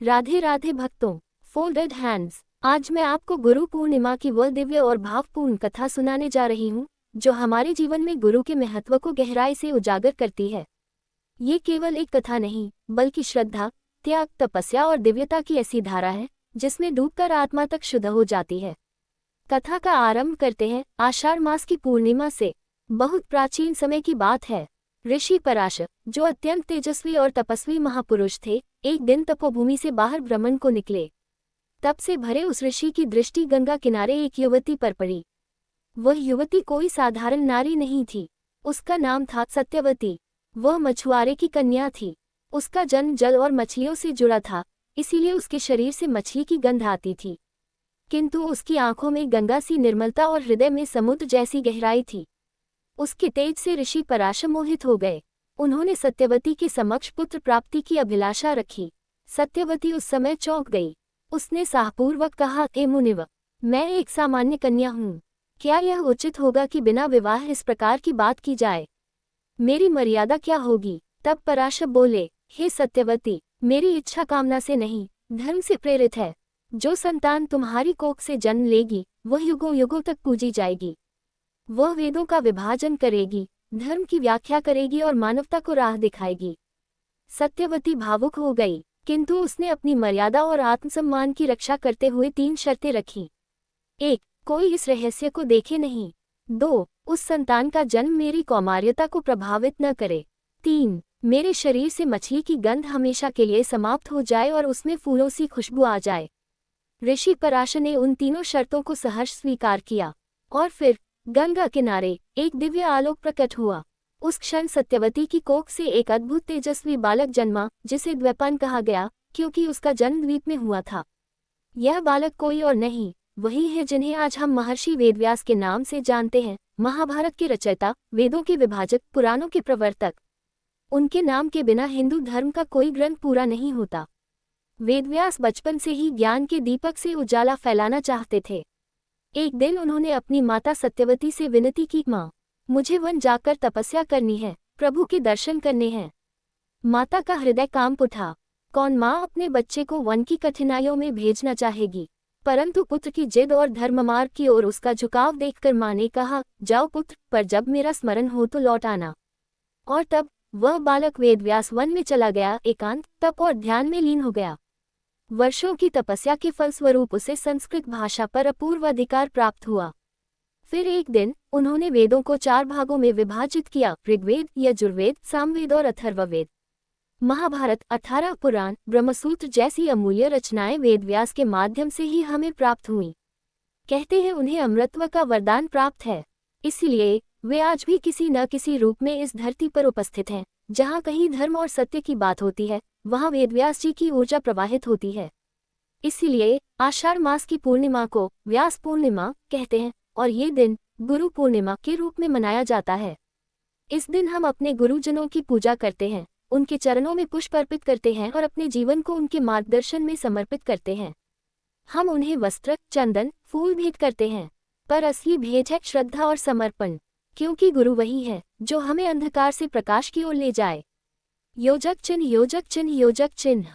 राधे राधे भक्तों, folded hands. आज मैं आपको गुरु पूर्णिमा की वह दिव्य और भावपूर्ण कथा सुनाने जा रही हूँ जो हमारे जीवन में गुरु के महत्व को गहराई से उजागर करती है। ये केवल एक कथा नहीं, बल्कि श्रद्धा, त्याग, तपस्या और दिव्यता की ऐसी धारा है जिसमें डूबकर आत्मा तक शुद्ध हो जाती है। कथा का आरंभ करते हैं आषाढ़ मास की पूर्णिमा से। बहुत प्राचीन समय की बात है। ऋषि पराशर, जो अत्यंत तेजस्वी और तपस्वी महापुरुष थे, एक दिन तपोभूमि से बाहर भ्रमण को निकले। तप से भरे उस ऋषि की दृष्टि गंगा किनारे एक युवती पर पड़ी। वह युवती कोई साधारण नारी नहीं थी। उसका नाम था सत्यवती। वह मछुआरे की कन्या थी। उसका जन्म जल और मछलियों से जुड़ा था, इसीलिए उसके शरीर से मछली की गंध आती थी। किंतु उसकी आंखों में गंगा सी निर्मलता और हृदय में समुद्र जैसी गहराई थी। उसके तेज से ऋषि पराशर मोहित हो गए। उन्होंने सत्यवती के समक्ष पुत्र प्राप्ति की अभिलाषा रखी। सत्यवती उस समय चौंक गई। उसने साहपूर्वक कहा, हे मुनिवर, मैं एक सामान्य कन्या हूँ। क्या यह उचित होगा कि बिना विवाह इस प्रकार की बात की जाए? मेरी मर्यादा क्या होगी? तब पराशर बोले, हे सत्यवती, मेरी इच्छा कामना से नहीं, धर्म से प्रेरित है। जो संतान तुम्हारी कोख से जन्म लेगी वह युगों युगों तक पूजी जाएगी। वह वेदों का विभाजन करेगी, धर्म की व्याख्या करेगी और मानवता को राह दिखाएगी। सत्यवती भावुक हो गई, किंतु उसने अपनी मर्यादा और आत्मसम्मान की रक्षा करते हुए 3 शर्तें रखीं। 1. कोई इस रहस्य को देखे नहीं। 2. उस संतान का जन्म मेरी कौमार्यता को प्रभावित न करे। 3. मेरे शरीर से मछली की गंध हमेशा के लिए समाप्त हो जाए और उसमें फूलों सी खुशबू आ जाए। ऋषि पराशर ने उन तीनों शर्तों को सहर्ष स्वीकार किया। और फिर गंगा किनारे एक दिव्य आलोक प्रकट हुआ। उस क्षण सत्यवती की कोख से एक अद्भुत तेजस्वी बालक जन्मा, जिसे द्वैपायन कहा गया, क्योंकि उसका जन्म द्वीप में हुआ था। यह बालक कोई और नहीं, वही है जिन्हें आज हम महर्षि वेदव्यास के नाम से जानते हैं। महाभारत के रचयिता, वेदों के विभाजक, पुराणों के प्रवर्तक। उनके नाम के बिना हिंदू धर्म का कोई ग्रंथ पूरा नहीं होता। वेदव्यास बचपन से ही ज्ञान के दीपक से उजाला फैलाना चाहते थे। एक दिन उन्होंने अपनी माता सत्यवती से विनती की, माँ, मुझे वन जाकर तपस्या करनी है, प्रभु के दर्शन करने हैं। माता का हृदय कांप उठा। कौन माँ अपने बच्चे को वन की कठिनाइयों में भेजना चाहेगी? परंतु पुत्र की जिद और धर्ममार्ग की ओर उसका झुकाव देखकर माँ ने कहा, जाओ पुत्र, पर जब मेरा स्मरण हो तो लौट आना। और तब वह बालक वेदव्यास वन में चला गया, एकांत, तप और ध्यान में लीन हो गया। वर्षों की तपस्या के फलस्वरूप उसे संस्कृत भाषा पर अपूर्व अधिकार प्राप्त हुआ। फिर एक दिन उन्होंने वेदों को 4 भागों में विभाजित किया, ऋग्वेद, यजुर्वेद, सामवेद और अथर्ववेद। महाभारत, 18 पुराण, ब्रह्मसूत्र जैसी अमूल्य रचनाएं वेदव्यास के माध्यम से ही हमें प्राप्त हुईं। कहते हैं उन्हें अमृतत्व का वरदान प्राप्त है, इसलिए वे आज भी किसी न किसी रूप में इस धरती पर उपस्थित हैं। जहाँ कहीं धर्म और सत्य की बात होती है, वहाँ वेदव्यास जी की ऊर्जा प्रवाहित होती है। इसीलिए आषाढ़ मास की पूर्णिमा को व्यास पूर्णिमा कहते हैं और ये दिन गुरु पूर्णिमा के रूप में मनाया जाता है। इस दिन हम अपने गुरुजनों की पूजा करते हैं, उनके चरणों में पुष्प अर्पित करते हैं और अपने जीवन को उनके मार्गदर्शन में समर्पित करते हैं। हम उन्हें वस्त्र, चंदन, फूल भेंट करते हैं, पर असली भेंट है श्रद्धा और समर्पण, क्योंकि गुरु वही है जो हमें अंधकार से प्रकाश की ओर ले जाए। योजक चिन्ह, योजक चिन्ह, योजक चिन्ह।